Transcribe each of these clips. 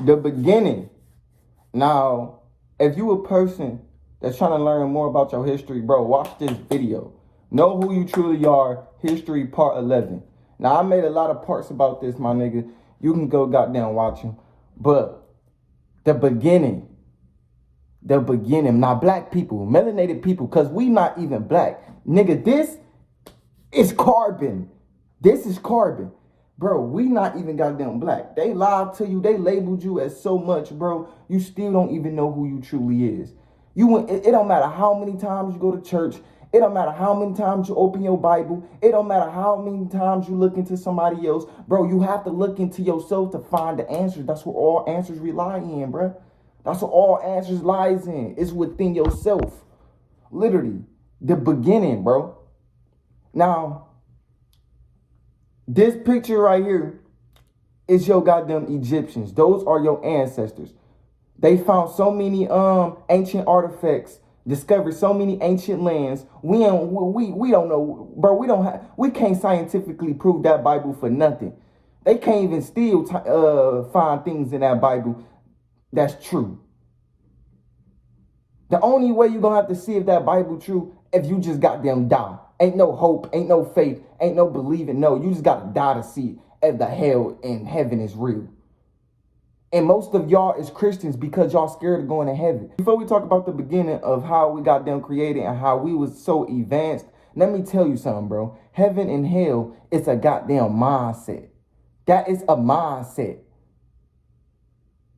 The beginning. Now, if you a person that's trying to learn more about your history, bro, watch this video. Know who you truly are. History part 11. Now, I made a lot of parts about this, my nigga. You can go goddamn watch them. But the beginning. The beginning. Now, black people, melanated people, because we not even black. Nigga, this is carbon. This is carbon. Bro, we not even goddamn black. They lied to you. They labeled you as so much, bro. You still don't even know who you truly is. It don't matter how many times you go to church. It don't matter how many times you open your Bible. It don't matter how many times you look into somebody else. Bro, you have to look into yourself to find the answers. That's where all answers rely in, bro. That's what all answers lies in. It's within yourself. Literally. The beginning, bro. Now, this picture right here is your goddamn Egyptians. Those are your ancestors. They found so many ancient artifacts, discovered so many ancient lands. We don't know, bro. We can't scientifically prove that Bible for nothing. They can't even still find things in that Bible that's true. The only way you're gonna have to see if that Bible true if you just goddamn die. Ain't no hope, ain't no faith, ain't no believing. No, you just gotta die to see if the hell and heaven is real. And most of y'all is Christians because y'all scared of going to heaven. Before we talk about the beginning of how we got them created and how we was so advanced, let me tell you something, bro. Heaven and hell is a goddamn mindset. That is a mindset.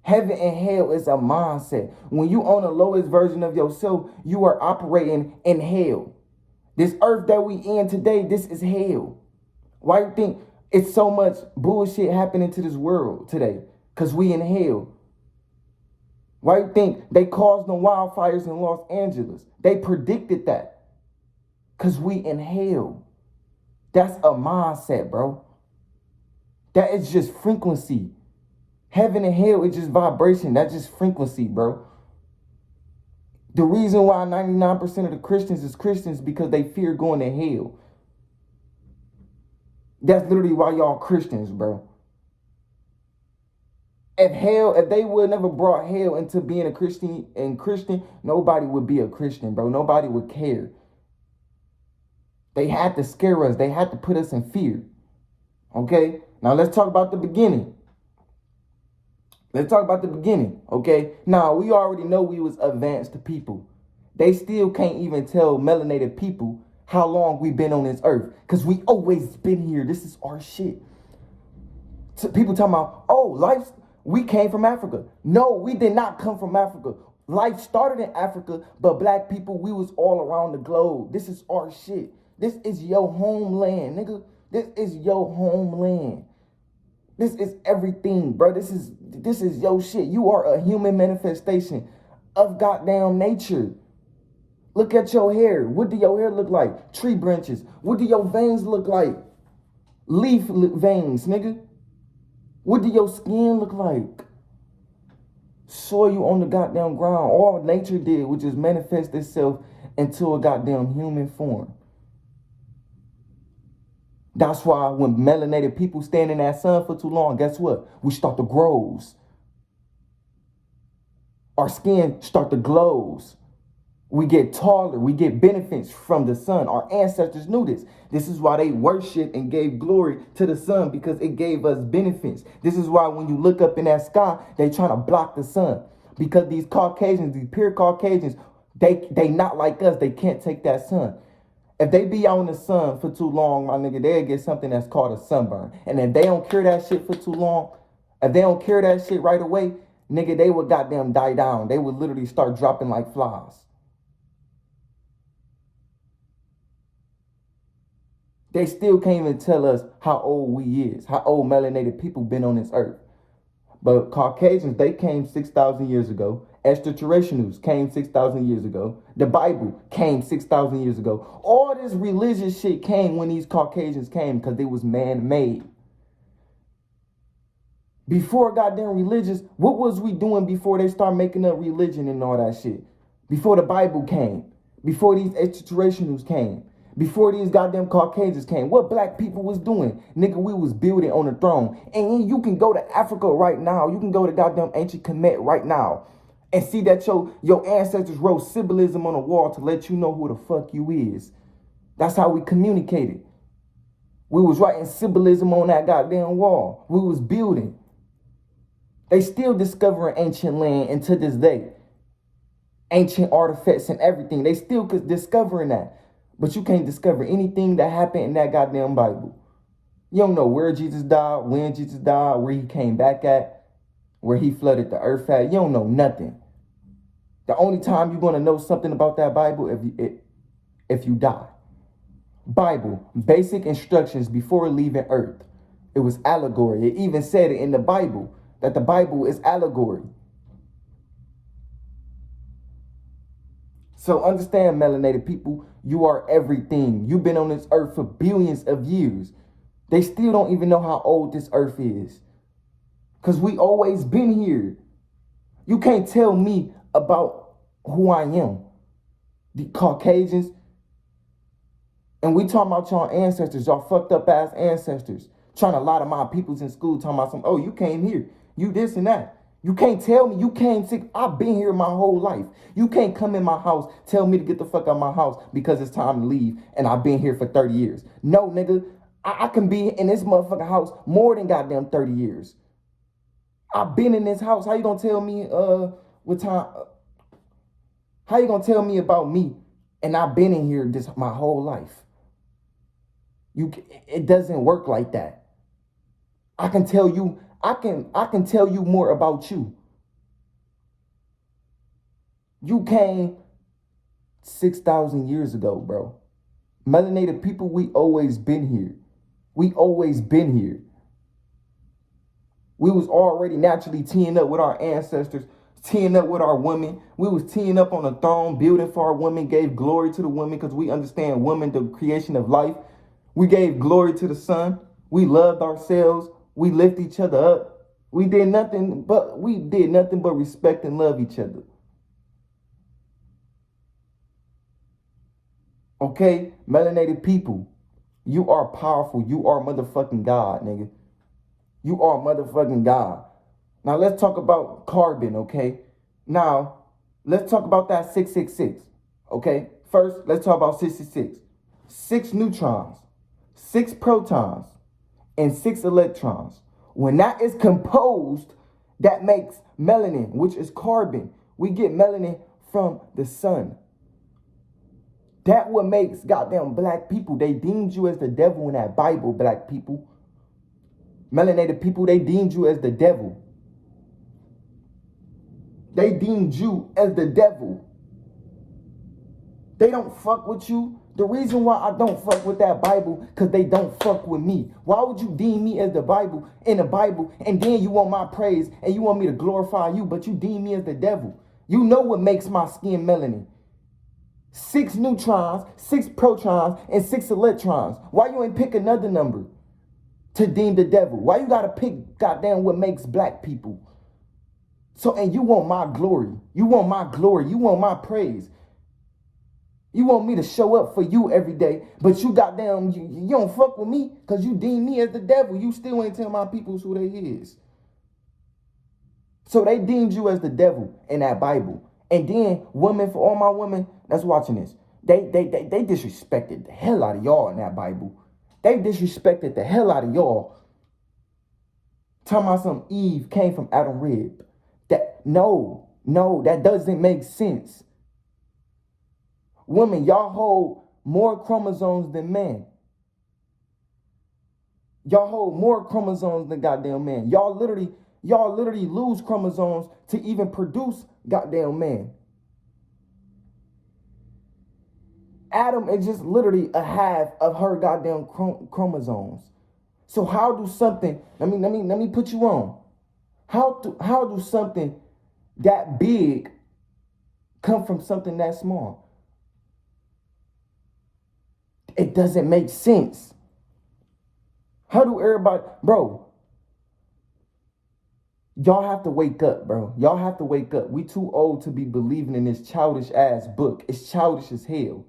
Heaven and hell is a mindset. When you own the lowest version of yourself, you are operating in hell. This earth that we in today, this is hell. Why you think it's so much bullshit happening to this world today? Because we in hell. Why you think they caused the wildfires in Los Angeles? They predicted that. Because we in hell. That's a mindset, bro. That is just frequency. Heaven and hell is just vibration. That's just frequency, bro. The reason why 99% of the Christians is Christians because they fear going to hell. That's literally why y'all Christians, bro. If they would never brought hell into being a Christian, nobody would be a Christian, bro. Nobody would care. They had to scare us. They had to put us in fear. Okay? Now let's talk about the beginning. Let's talk about the beginning, okay? Now, we already know we was advanced people. They still can't even tell melanated people how long we've been on this earth because we always been here. This is our shit. So people talking about, we came from Africa. No, we did not come from Africa. Life started in Africa, but black people, we was all around the globe. This is our shit. This is your homeland, nigga. This is your homeland. This is everything, bro. This is your shit. You are a human manifestation of goddamn nature. Look at your hair. What do your hair look like? Tree branches. What do your veins look like? Leaf veins, nigga. What do your skin look like? Soil on the goddamn ground. All nature did was just manifest itself into a goddamn human form. That's why when melanated people stand in that sun for too long, guess what? We start to grows. Our skin start to glows. We get taller. We get benefits from the sun. Our ancestors knew this. This is why they worshiped and gave glory to the sun because it gave us benefits. This is why when you look up in that sky, they trying to block the sun. Because these Caucasians, these pure Caucasians, they not like us. They can't take that sun. If they be out in the sun for too long, my nigga, they'll get something that's called a sunburn. And if they don't cure that shit for too long, if they don't cure that shit right away, nigga, they would goddamn die down. They would literally start dropping like flies. They still can't even tell us how old we is, how old melanated people been on this earth. But Caucasians, they came 6,000 years ago. Extraterrestrials came 6,000 years ago. The Bible came 6,000 years ago. All this religious shit came when these Caucasians came because they was man-made. Before goddamn religious, what was we doing before they start making up religion and all that shit? Before the Bible came. Before these extraterrestrials came. Before these goddamn Caucasians came, what black people was doing? Nigga, we was building on the throne. And you can go to Africa right now. You can go to goddamn ancient Kemet right now and see that your ancestors wrote symbolism on the wall to let you know who the fuck you is. That's how we communicated. We was writing symbolism on that goddamn wall. We was building. They still discovering ancient land, and to this day, ancient artifacts and everything. They still discovering that. But you can't discover anything that happened in that goddamn Bible. You don't know where Jesus died, when Jesus died, where he came back at, where he flooded the earth at. You don't know nothing. The only time you're going to know something about that Bible if you die. Bible, basic instructions before leaving earth. It was allegory. It even said it in the Bible that the Bible is allegory. So understand, melanated people, you are everything. You've been on this earth for billions of years. They still don't even know how old this earth is. Because we always been here. You can't tell me about who I am. The Caucasians. And we talking about y'all ancestors, y'all fucked up ass ancestors. Trying to lie to my peoples in school, talking about oh, you came here. You this and that. You can't tell me you came sick. I've been here my whole life. You can't come in my house, tell me to get the fuck out of my house because it's time to leave and I've been here for 30 years. No, nigga, I can be in this motherfucking house more than goddamn 30 years. I've been in this house. How you gonna tell me what time? How you gonna tell me about me and I've been in here this my whole life? It doesn't work like that. I can tell you more about you. You came 6,000 years ago, bro. Melanated people, we always been here. We always been here. We was already naturally teeing up with our ancestors, teeing up with our women. We was teeing up on the throne, building for our women, gave glory to the women because we understand women, the creation of life. We gave glory to the sun. We loved ourselves. We lift each other up. We did nothing but respect and love each other. Okay, melanated people, you are powerful. You are motherfucking God, nigga. You are motherfucking God. Now let's talk about carbon, okay? Now, let's talk about that 666, okay? First, let's talk about 66. 6 neutrons, 6 protons, and 6 electrons. When that is composed, that makes melanin, which is carbon. We get melanin from the sun. That what makes goddamn black people. They deemed you as the devil in that Bible, black people. Melanated people, they deemed you as the devil. They deemed you as the devil. They don't fuck with you. The reason why I don't fuck with that Bible, because they don't fuck with me. Why would you deem me as the Bible, in the Bible, and then you want my praise, and you want me to glorify you, but you deem me as the devil? You know what makes my skin melanin. 6 neutrons, 6 protons, and 6 electrons. Why you ain't pick another number to deem the devil? Why you gotta pick goddamn what makes black people? So, and you want my glory. You want my glory. You want my praise. You want me to show up for you every day, but you goddamn, you don't fuck with me because you deem me as the devil. You still ain't tell my people who they is. So they deemed you as the devil in that Bible. And then women, for all my women that's watching this, they disrespected the hell out of y'all in that Bible. They disrespected the hell out of y'all. Talking about some Eve came from Adam rib. No, that doesn't make sense. Women, y'all hold more chromosomes than men. Y'all hold more chromosomes than goddamn men. Y'all literally lose chromosomes to even produce goddamn man. Adam is just literally a half of her goddamn chromosomes. So how do something, let me put you on. How do something that big come from something that small? It doesn't make sense. How do everybody, bro? Y'all have to wake up, bro. Y'all have to wake up. We too old to be believing in this childish ass book. It's childish as hell.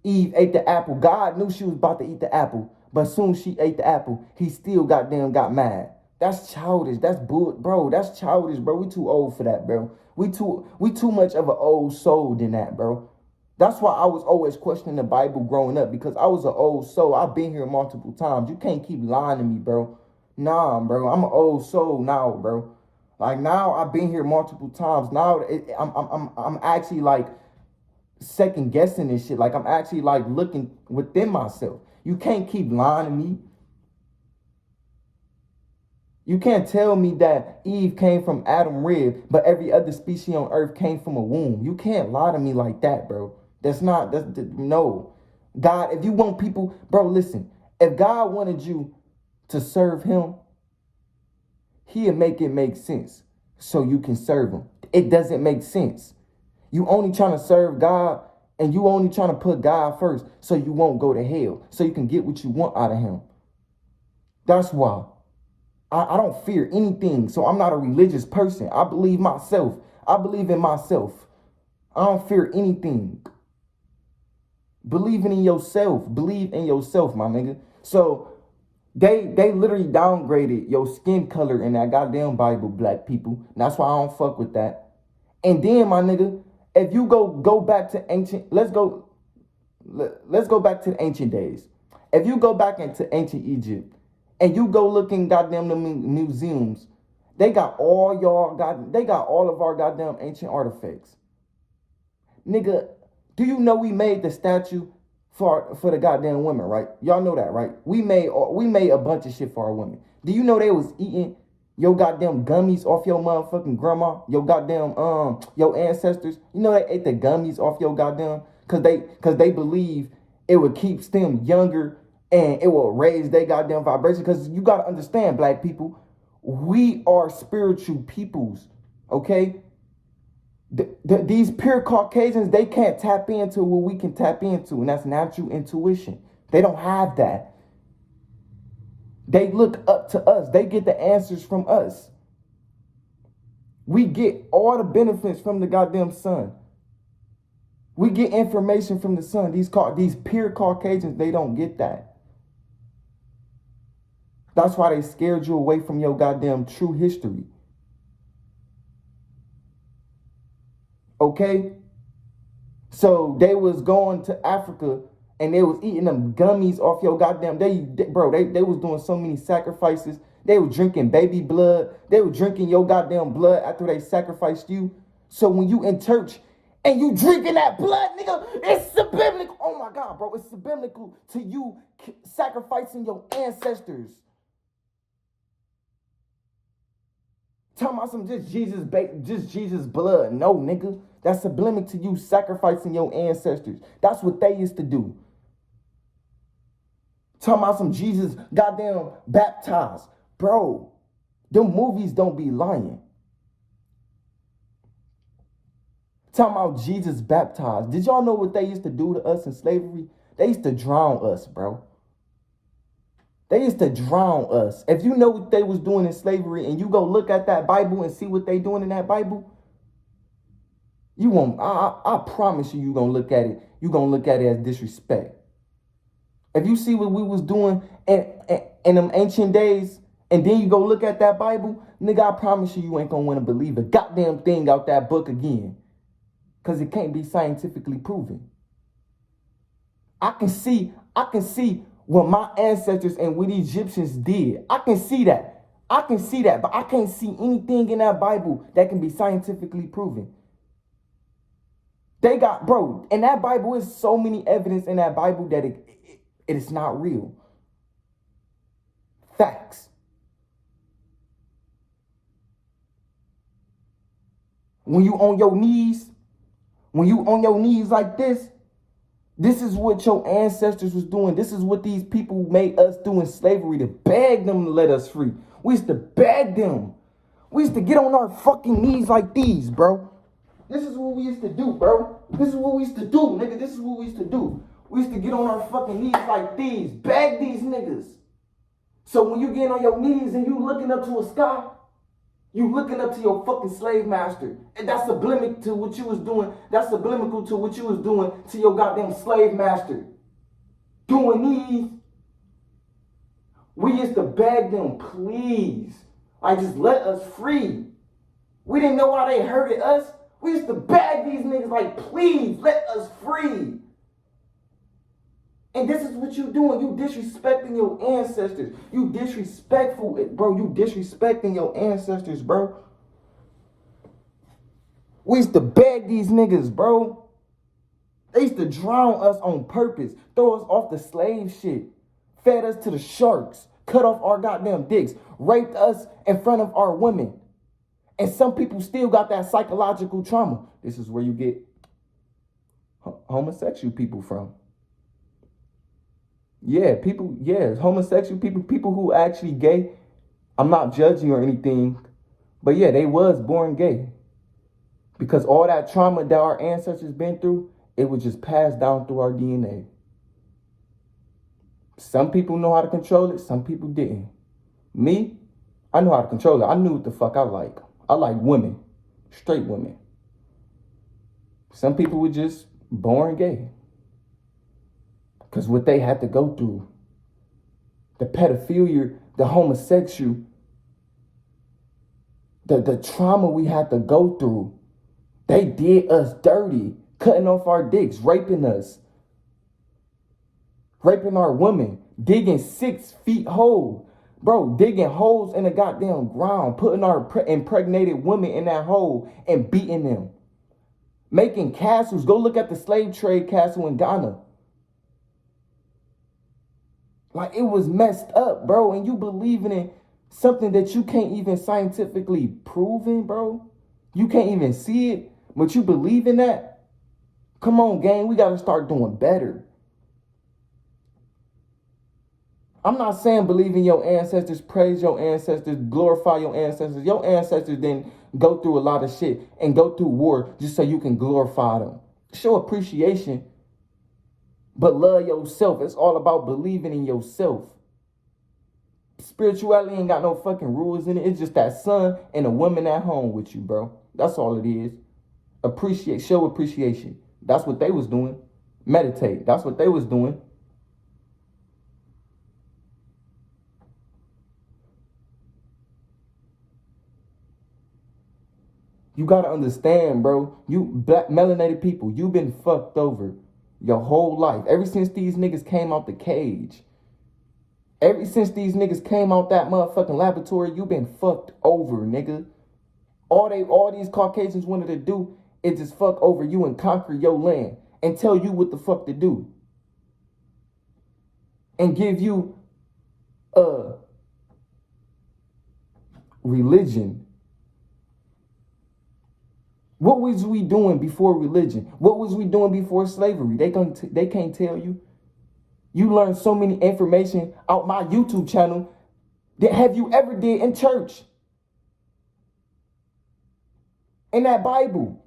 Eve ate the apple. God knew she was about to eat the apple. But soon she ate the apple, he still goddamn got mad. That's childish. That's bro. That's childish, bro. We too old for that, bro. We too much of an old soul than that, bro. That's why I was always questioning the Bible growing up, because I was an old soul. I've been here multiple times. You can't keep lying to me, bro. Nah, bro. I'm an old soul now, bro. Like now, I've been here multiple times. Now I'm actually like second guessing this shit. Like I'm actually like looking within myself. You can't keep lying to me. You can't tell me that Eve came from Adam rib, but every other species on earth came from a womb. You can't lie to me like that, bro. No. God, if you want people, bro, listen. If God wanted you to serve him, he'll make it make sense so you can serve him. It doesn't make sense. You only trying to serve God, and you only trying to put God first so you won't go to hell, so you can get what you want out of him. That's why. I don't fear anything, so I'm not a religious person. I believe myself. I believe in myself. I don't fear anything. Believing in yourself. Believe in yourself, my nigga. So they literally downgraded your skin color in that goddamn Bible, black people. That's why I don't fuck with that. And then, my nigga, if you go back to ancient, let's go back to the ancient days. If you go back into ancient Egypt and you go look in goddamn the museums, they got all of our goddamn ancient artifacts. Nigga, do you know we made the statue for the goddamn women, right? Y'all know that, right? We made a bunch of shit for our women. Do you know they was eating your goddamn gummies off your motherfucking grandma, your goddamn your ancestors? You know they ate the gummies off your goddamn cause they believe it would keep them younger and it will raise their goddamn vibration. Cause you gotta understand, black people, we are spiritual peoples, okay? These pure Caucasians, they can't tap into what we can tap into, and that's natural intuition. They don't have that. They look up to us. They get the answers from us. We get all the benefits from the goddamn sun. We get information from the sun. These pure Caucasians, they don't get that. That's why they scared you away from your goddamn true history. Okay? So they was going to Africa and they was eating them gummies off your goddamn, they was doing so many sacrifices. They were drinking baby blood. They were drinking your goddamn blood after they sacrificed you. So when you in church and you drinking that blood, nigga, it's subliminal. Oh my God, bro, it's subliminal to you sacrificing your ancestors. Talking about some just Jesus blood. No, nigga. That's subliminal to you sacrificing your ancestors. That's what they used to do. Talking about some Jesus goddamn baptized. Bro, them movies don't be lying. Talking about Jesus baptized. Did y'all know what they used to do to us in slavery? They used to drown us, bro. They used to drown us. If you know what they was doing in slavery and you go look at that Bible and see what they doing in that Bible, you won't, I promise you, you're going to look at it. You're going to look at it as disrespect. If you see what we was doing in them ancient days, and then you go look at that Bible, nigga, I promise you, you ain't going to want to believe a goddamn thing out that book again. Because it can't be scientifically proven. I can see what my ancestors and what the Egyptians did. I can see that. But I can't see anything in that Bible that can be scientifically proven. They got, bro, in that Bible is so many evidence in that Bible that it is not real. Facts. When you on your knees like this is what your ancestors was doing. This is what these people made us do in slavery, to beg them to let us free. We used to beg them. We used to get on our fucking knees like these, bro. This is what we used to do, bro. This is what we used to do, nigga. This is what we used to do. We used to get on our fucking knees like these. Beg these niggas. So when you get on your knees and you looking up to a sky, You looking up to your fucking slave master. And that's subliminal to what you was doing. That's subliminal to what you was doing to your goddamn slave master. Doing these. We used to beg them, please. Like, just let us free. We didn't know why they hurted us. We used to beg these niggas like, please, let us free. And this is what you doing. You disrespecting your ancestors. You disrespectful, bro. You disrespecting your ancestors, bro. We used to beg these niggas, bro. They used to drown us on purpose. Throw us off the slave shit. Fed us to the sharks. Cut off our goddamn dicks. Raped us in front of our women. And some people still got that psychological trauma. This is where you get homosexual people from. Yeah, homosexual people who actually gay. I'm not judging or anything, but yeah, they was born gay. Because all that trauma that our ancestors been through, it was just passed down through our DNA. Some people know how to control it, some people didn't. Me, I know how to control it. I knew what the fuck I like. I like women, straight women. Some people were just born gay. Because what they had to go through, the pedophilia, the homosexual, the trauma we had to go through, they did us dirty, cutting off our dicks, raping us, raping our women, digging 6 feet hole. Bro, digging holes in the goddamn ground, putting our impregnated women in that hole and beating them. Making castles. Go look at the slave trade castle in Ghana. Like, it was messed up, bro. And you believing in something that you can't even scientifically prove in, bro. You can't even see it, but you believe in that? Come on, gang. We got to start doing better. I'm not saying believe in your ancestors, praise your ancestors, glorify your ancestors. Your ancestors didn't go through a lot of shit and go through war just so you can glorify them. Show appreciation, but love yourself. It's all about believing in yourself. Spirituality ain't got no fucking rules in it. It's just that son and a woman at home with you, bro. That's all it is. Show appreciation. That's what they was doing. Meditate. That's what they was doing. You gotta understand, bro. You black melanated people, you've been fucked over your whole life. Ever since these niggas came out the cage. Ever since these niggas came out that motherfucking laboratory, you been fucked over, nigga. All these Caucasians wanted to do is just fuck over you and conquer your land and tell you what the fuck to do. And give you a religion. What was we doing before religion? What was we doing before slavery? They can't tell you. You learn so many information out my YouTube channel that have you ever did in church. In that Bible.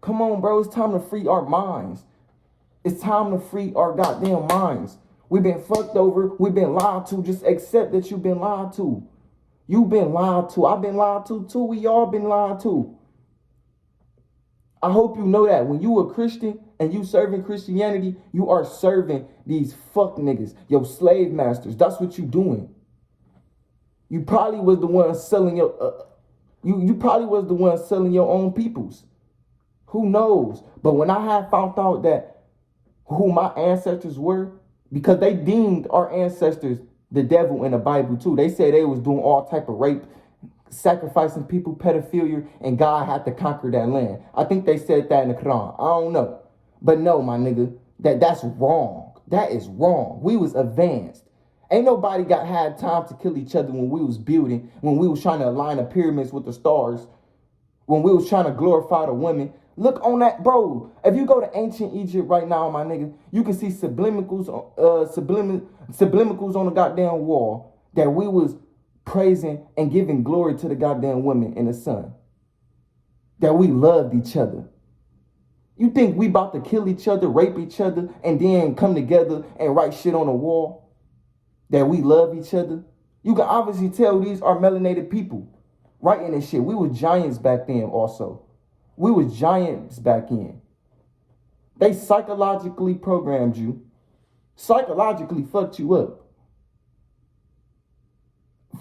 Come on, bro. It's time to free our minds. It's time to free our goddamn minds. We've been fucked over. We've been lied to. Just accept that you've been lied to. You've been lied to. I've been lied to too. We all been lied to. I hope you know that when you a Christian and you serving Christianity, you are serving these fuck niggas, your slave masters. That's what you doing. You probably was the one selling your you probably was the one selling your own peoples. Who knows? But when I had found out that who my ancestors were, because they deemed our ancestors the devil in the Bible too. They said they was doing all type of rape, sacrificing people, pedophilia, and God had to conquer that land. I think they said that in the Quran. I don't know. But no, my nigga, that's wrong. That is wrong. We was advanced. Ain't nobody had time to kill each other when we was building, when we was trying to align the pyramids with the stars, when we was trying to glorify the women. Look on that, bro. If you go to ancient Egypt right now, my nigga, you can see subliminals on the goddamn wall that we was praising and giving glory to the goddamn women in the sun. That we loved each other. You think we about to kill each other, rape each other, and then come together and write shit on the wall? That we love each other? You can obviously tell these are melanated people writing this shit. We were giants back then also. We were giants back then. They psychologically programmed you, psychologically fucked you up,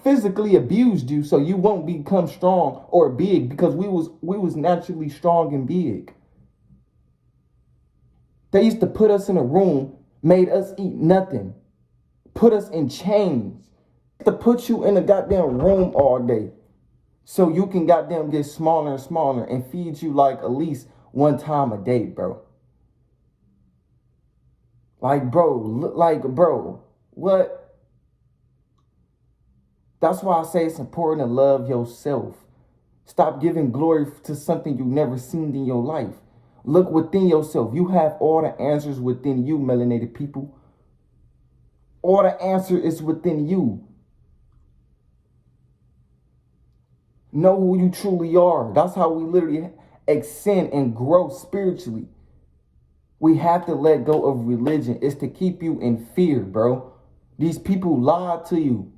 physically abused you so you won't become strong or big, because we was naturally strong and big. They used to put us in a room, made us eat nothing, put us in chains, to put you in a goddamn room all day so you can goddamn get smaller and smaller and feed you like at least one time a day, bro. Like, bro, what? That's why I say it's important to love yourself. Stop giving glory to something you've never seen in your life. Look within yourself. You have all the answers within you, melanated people. All the answer is within you. Know who you truly are. That's how we literally ascend and grow spiritually. We have to let go of religion. It's to keep you in fear, bro. These people lied to you.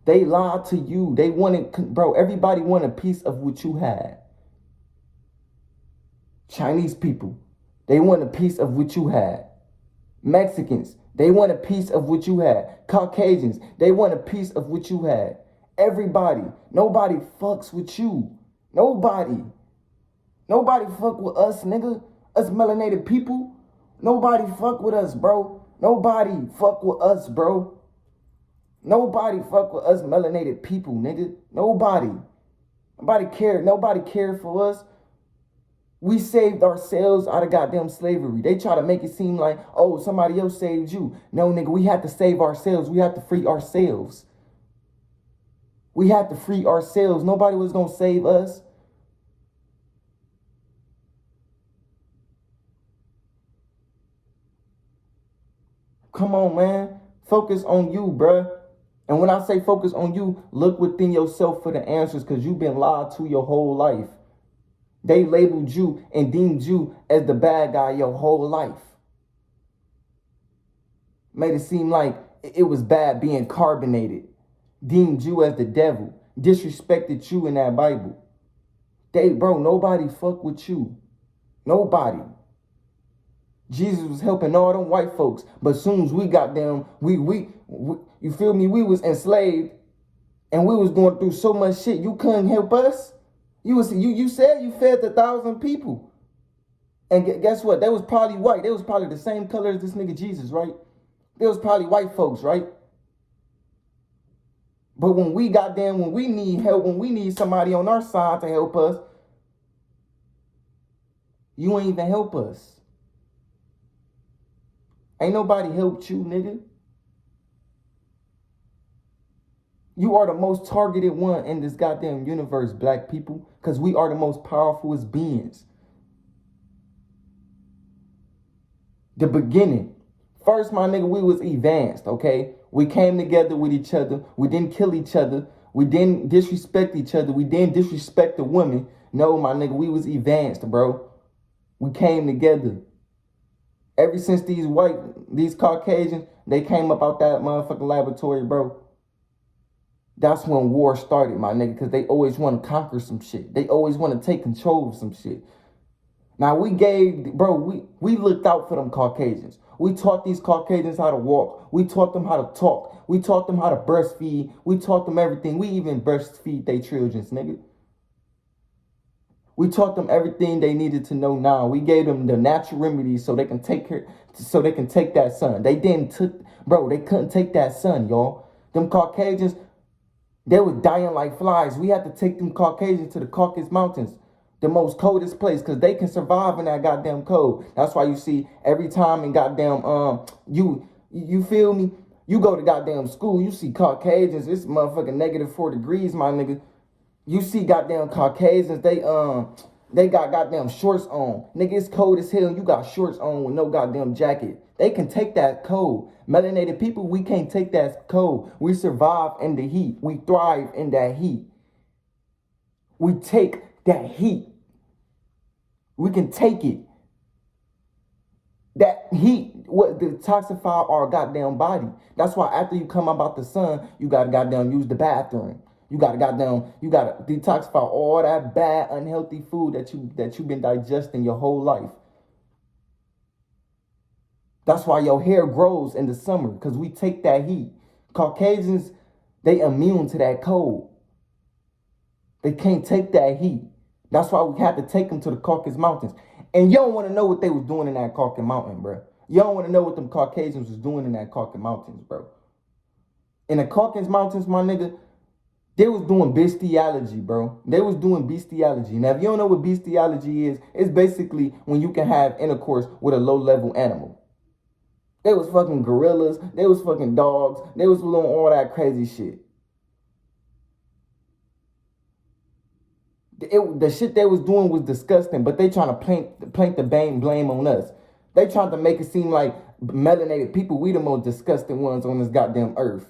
They lied to you. They wanted, bro, everybody wanted a piece of what you had. Chinese people, they want a piece of what you had. Mexicans, they want a piece of what you had. Caucasians, they want a piece of what you had. Everybody, nobody fucks with you. Nobody fuck with us, nigga. Us melanated people. Nobody fuck with us, bro. Nobody fuck with us, bro. Nobody fuck with us melanated people, nigga. Nobody cared for us. We saved ourselves out of goddamn slavery. They try to make it seem like, oh, somebody else saved you. No, nigga, we had to save ourselves. We had to free ourselves. We had to free ourselves. Nobody was gonna save us. Come on, man. Focus on you, bruh. And when I say focus on you, look within yourself for the answers, because you've been lied to your whole life. They labeled you and deemed you as the bad guy your whole life. Made it seem like it was bad being carbonated. Deemed you as the devil. Disrespected you in that Bible. Bro, nobody fuck with you. Nobody. Jesus was helping all them white folks, but as soon as we got them, we you feel me? We was enslaved, and we was going through so much shit. You couldn't help us. You said you fed 1,000 people, and guess what? They was probably white. They was probably the same color as this nigga Jesus, right? They was probably white folks, right? But when we need help, when we need somebody on our side to help us, you ain't even help us. Ain't nobody helped you, nigga. You are the most targeted one in this goddamn universe, black people, because we are the most powerfulest beings. The beginning. First, my nigga, we was advanced, okay? We came together with each other. We didn't kill each other. We didn't disrespect each other. We didn't disrespect the women. No, my nigga, we was advanced, bro. We came together. Ever since these Caucasians, they came up out that motherfucking laboratory, bro. That's when war started, my nigga, because they always want to conquer some shit. They always want to take control of some shit. Now, we looked out for them Caucasians. We taught these Caucasians how to walk. We taught them how to talk. We taught them how to breastfeed. We taught them everything. We even breastfeed their children, nigga. We taught them everything they needed to know now. We gave them the natural remedies so they can take that son. They couldn't take that son, y'all. Them Caucasians, they was dying like flies. We had to take them Caucasians to the Caucasus Mountains, the most coldest place, because they can survive in that goddamn cold. That's why you see every time in goddamn, you feel me? You go to goddamn school, you see Caucasians, it's motherfucking -4 degrees, my nigga. You see goddamn Caucasians, they got goddamn shorts on. Nigga, it's cold as hell. You got shorts on with no goddamn jacket. They can take that cold. Melanated people, we can't take that cold. We survive in the heat. We thrive in that heat. We take that heat. We can take it. That heat what detoxify our goddamn body. That's why after you come about the sun, you gotta goddamn use the bathroom. You gotta detoxify all that bad, unhealthy food that you've been digesting your whole life. That's why your hair grows in the summer, because we take that heat. Caucasians, they immune to that cold. They can't take that heat. That's why we had to take them to the Caucasus Mountains. And you don't want to know what they was doing in that Caucasus Mountain, bro. You don't want to know what them Caucasians was doing in that Caucasus Mountains, bro. In the Caucasus Mountains, my nigga, they was doing bestiality, bro. They was doing bestiality. Now, if you don't know what bestiality is, it's basically when you can have intercourse with a low-level animal. They was fucking gorillas. They was fucking dogs. They was doing all that crazy shit. The shit they was doing was disgusting, but they trying to plank the blame on us. They trying to make it seem like melanated people, we the most disgusting ones on this goddamn earth.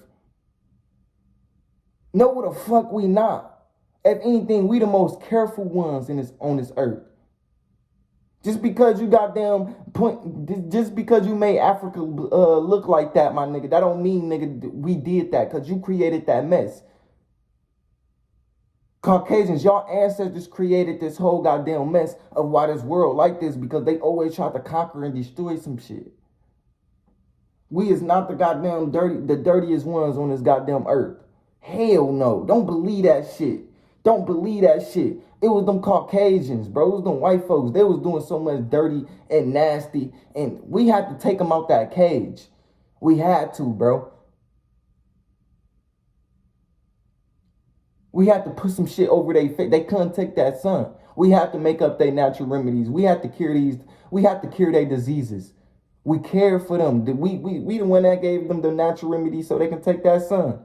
No, what the fuck we not. If anything, we the most careful ones on this earth. Just because you just because you made Africa look like that, my nigga, that don't mean, nigga, we did that, because you created that mess. Caucasians, y'all ancestors created this whole goddamn mess of why this world like this, because they always try to conquer and destroy some shit. We is not the goddamn dirtiest ones on this goddamn earth. Hell no. Don't believe that shit. Don't believe that shit. It was them Caucasians, bro. It was them white folks. They was doing so much dirty and nasty, and we had to take them out that cage. We had to, bro. We had to put some shit over their face. They couldn't take that sun. We have to make up their natural remedies. We have to cure these. We have to cure their diseases. We care for them. We the one that gave them the natural remedies so they can take that sun.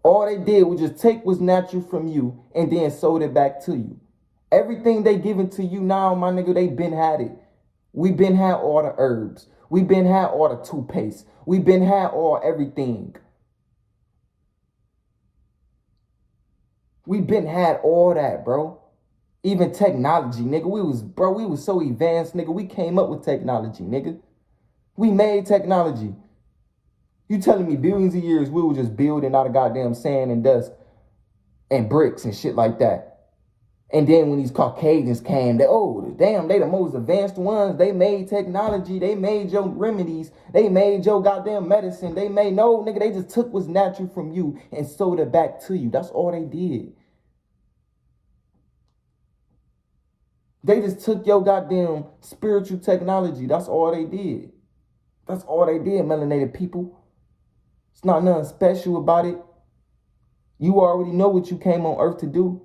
All they did was just take what's natural from you and then sold it back to you. Everything they giving to you now, my nigga, they been had it. We been had all the herbs. We been had all the toothpaste. We been had all everything. We been had all that, bro. Even technology, nigga. We was so advanced, nigga. We came up with technology, nigga. We made technology. You telling me billions of years we were just building out of goddamn sand and dust and bricks and shit like that. And then when these Caucasians came, they the most advanced ones. They made technology. They made your remedies. They made your goddamn medicine. No, nigga, they just took what's natural from you and sold it back to you. That's all they did. They just took your goddamn spiritual technology. That's all they did. That's all they did, melanated people. It's not nothing special about it. You already know what you came on earth to do.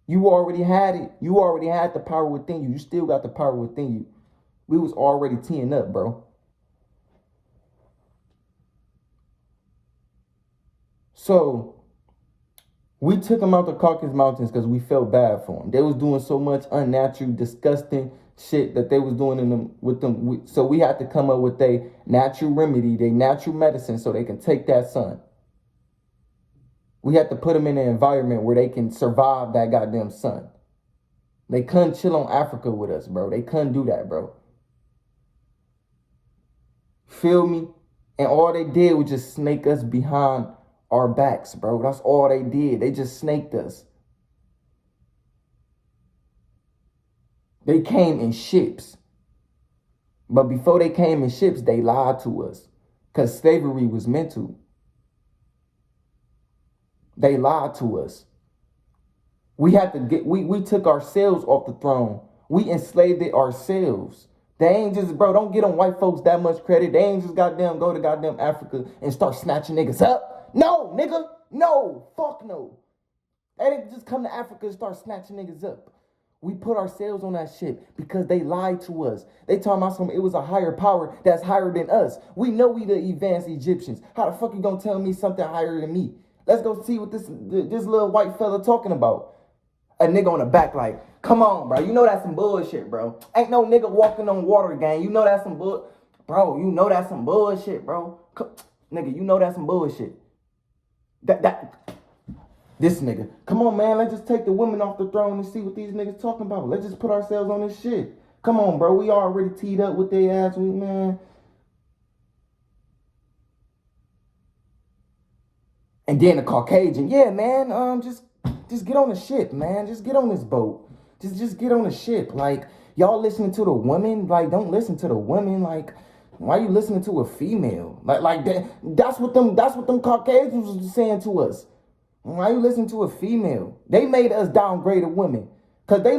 You already had it. You already had the power within you. You still got the power within you. We was already teeing up, bro. So we took them out the Caucasus Mountains because we felt bad for them. They was doing so much unnatural, disgusting shit that they was doing with them. So we had to come up with a natural remedy, their natural medicine, so they can take that sun. We had to put them in an environment where they can survive that goddamn sun. They couldn't chill on Africa with us, bro. They couldn't do that, bro. Feel me? And all they did was just snake us behind our backs, bro. That's all they did. They just snaked us. They came in ships. But before they came in ships, they lied to us. Because slavery was meant to. They lied to us. We took ourselves off the throne. We enslaved it ourselves. They ain't just, bro, don't get them white folks that much credit. They ain't just goddamn go to goddamn Africa and start snatching niggas up. No, nigga. No. Fuck no. They didn't just come to Africa and start snatching niggas up. We put ourselves on that shit because they lied to us. They talking about something, it was a higher power that's higher than us. We know we the advanced Egyptians. How the fuck you gonna tell me something higher than me? Let's go see what this little white fella talking about. A nigga on the back like, come on, bro. You know that's some bullshit, bro. Ain't no nigga walking on water, gang. You know that's some Bro, you know that's some bullshit, bro. Nigga, you know that's some bullshit. This nigga. Come on, man. Let's just take the women off the throne and see what these niggas talking about. Let's just put ourselves on this shit. Come on, bro. We already teed up with their ass, man. And then the Caucasian, yeah, man, just get on the ship, man. Just get on this boat. Just get on the ship. Like, y'all listening to the women, like, don't listen to the women. Like, why you listening to a female? Like that's what them Caucasians was saying to us. Why you listening to a female? They made us downgrade a women. Cause we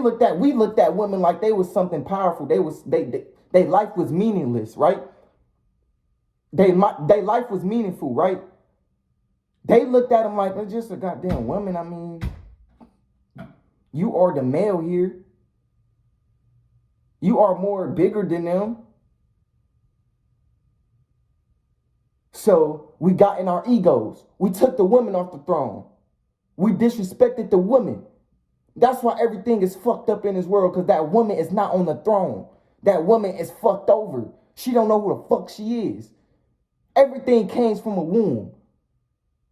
looked at women like they was something powerful. They life was meaningless, right? They life was meaningful, right? They looked at him like, it's just a goddamn woman. I mean, you are the male here. You are more bigger than them. So we got in our egos. We took the woman off the throne. We disrespected the woman. That's why everything is fucked up in this world, because that woman is not on the throne. That woman is fucked over. She don't know who the fuck she is. Everything came from a womb.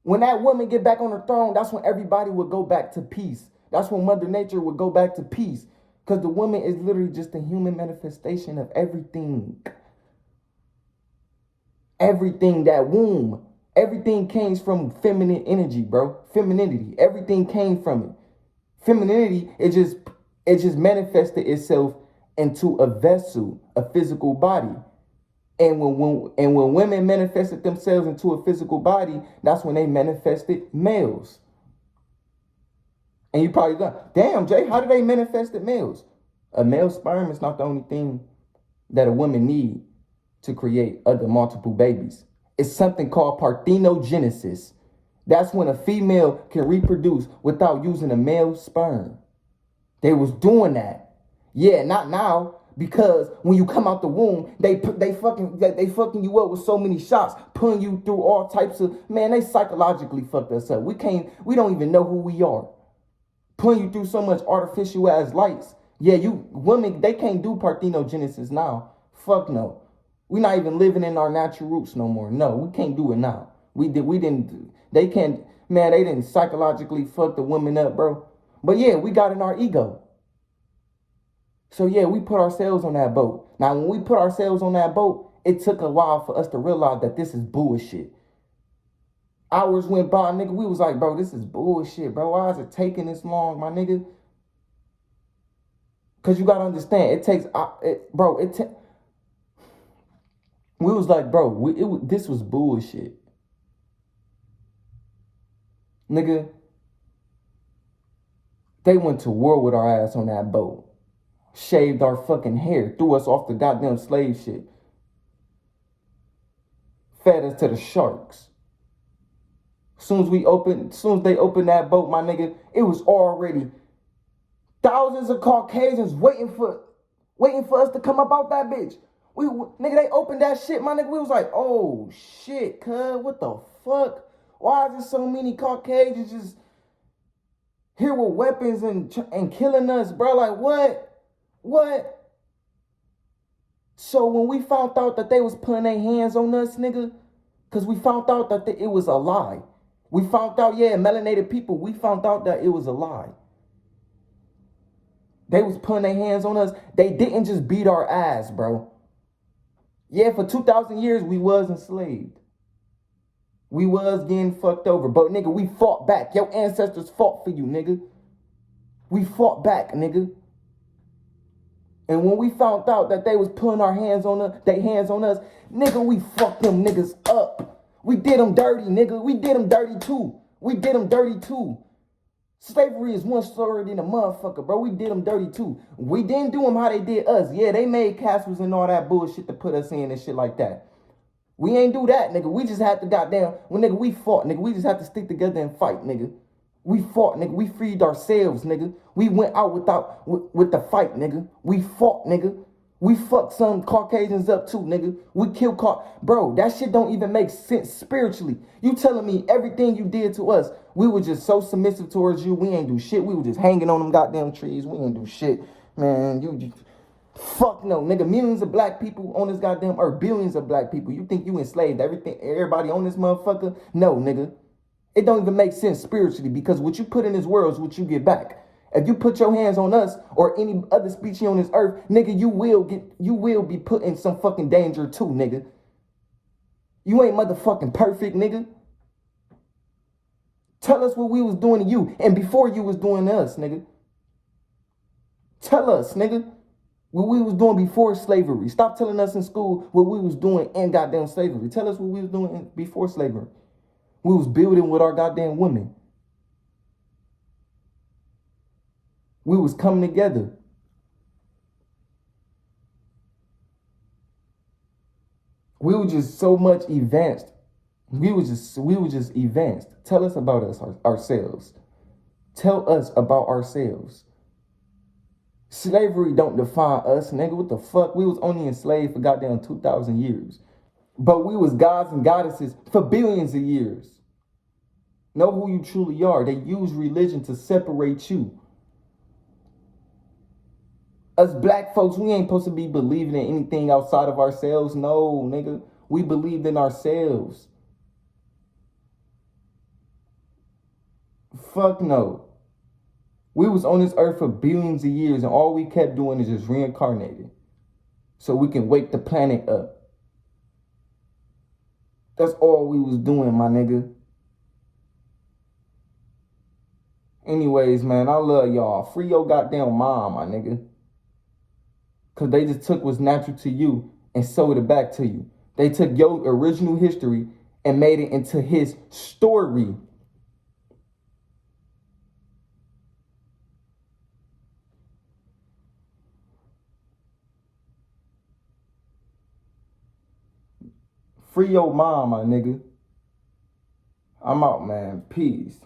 When that woman get back on the throne, that's when everybody would go back to peace. That's when Mother Nature would go back to peace. Because the woman is literally just a human manifestation of everything. Everything, that womb. Everything came from feminine energy, bro. Femininity. Everything came from it. Femininity, it just manifested itself into a vessel, a physical body. And when women manifested themselves into a physical body, that's when they manifested males. And you probably thought, damn, Jay, how do they manifested males? A male sperm is not the only thing that a woman need to create other multiple babies. It's something called parthenogenesis. That's when a female can reproduce without using a male sperm. They was doing that. Yeah, not now. Because when you come out the womb, they fucking you up with so many shots, putting you through all types of, man, they psychologically fucked us up. We don't even know who we are. Putting you through so much artificial ass lights. Yeah, you women, they can't do parthenogenesis now. Fuck no. We're not even living in our natural roots no more. No, we can't do it now. They didn't psychologically fuck the women up, bro. But yeah, we got in our ego. So yeah, we put ourselves on that boat. Now, when we put ourselves on that boat, it took a while for us to realize that this is bullshit. Hours went by, nigga. We was like, bro, this is bullshit, bro. Why is it taking this long, my nigga? Because you got to understand, it takes, we was like, bro, this was bullshit. Nigga, they went to war with our ass on that boat. Shaved our fucking hair, threw us off the goddamn slave shit. Fed us to the sharks. Soon as they opened that boat, my nigga, it was already thousands of Caucasians waiting for us to come up out that bitch. Nigga, they opened that shit, my nigga. We was like, oh shit, cuz, what the fuck? Why is there so many Caucasians just here with weapons and killing us, bro? Like, what? What? So when we found out that they was putting their hands on us, nigga, because we found out that it was a lie. We found out, yeah, melanated people, we found out that it was a lie. They was putting their hands on us. They didn't just beat our ass, bro. Yeah, for 2,000 years, we was enslaved. We was getting fucked over. But, nigga, we fought back. Your ancestors fought for you, nigga. We fought back, nigga. And when we found out that they was putting their hands on us, nigga, we fucked them niggas up. We did them dirty, nigga. We did them dirty too. Slavery is one story than a motherfucker, bro. We did them dirty too. We didn't do them how they did us. Yeah, they made castles and all that bullshit to put us in and shit like that. We ain't do that, nigga. We just had to nigga, we fought, nigga. We just had to stick together and fight, nigga. We fought, nigga. We freed ourselves, nigga. We went out with the fight, nigga. We fought, nigga. We fucked some Caucasians up too, nigga. We killed Bro, that shit don't even make sense spiritually. You telling me everything you did to us, we were just so submissive towards you. We ain't do shit. We were just hanging on them goddamn trees. We ain't do shit. Man, fuck no, nigga. Millions of black people on this goddamn earth. Billions of black people. You think you enslaved everybody on this motherfucker? No, nigga. It don't even make sense spiritually, because what you put in this world is what you get back. If you put your hands on us or any other species on this earth, nigga, you will be put in some fucking danger too, nigga. You ain't motherfucking perfect, nigga. Tell us what we was doing to you and before you was doing to us, nigga. Tell us, nigga, what we was doing before slavery. Stop telling us in school what we was doing in goddamn slavery. Tell us what we was doing before slavery. We was building with our goddamn women. We was coming together. We were just so much advanced. We were just advanced. Tell us about us ourselves. Tell us about ourselves. Slavery don't define us, nigga. What the fuck? We was only enslaved for goddamn 2,000 years. But we was gods and goddesses for billions of years. Know who you truly are. They use religion to separate you. Us black folks, we ain't supposed to be believing in anything outside of ourselves. No, nigga. We believed in ourselves. Fuck no. We was on this earth for billions of years and all we kept doing is just reincarnating. So we can wake the planet up. That's all we was doing, my nigga. Anyways, man, I love y'all. Free your goddamn mom, my nigga. Because they just took what's natural to you and sold it back to you. They took your original history and made it into his story. Free your mom, my nigga. I'm out, man. Peace.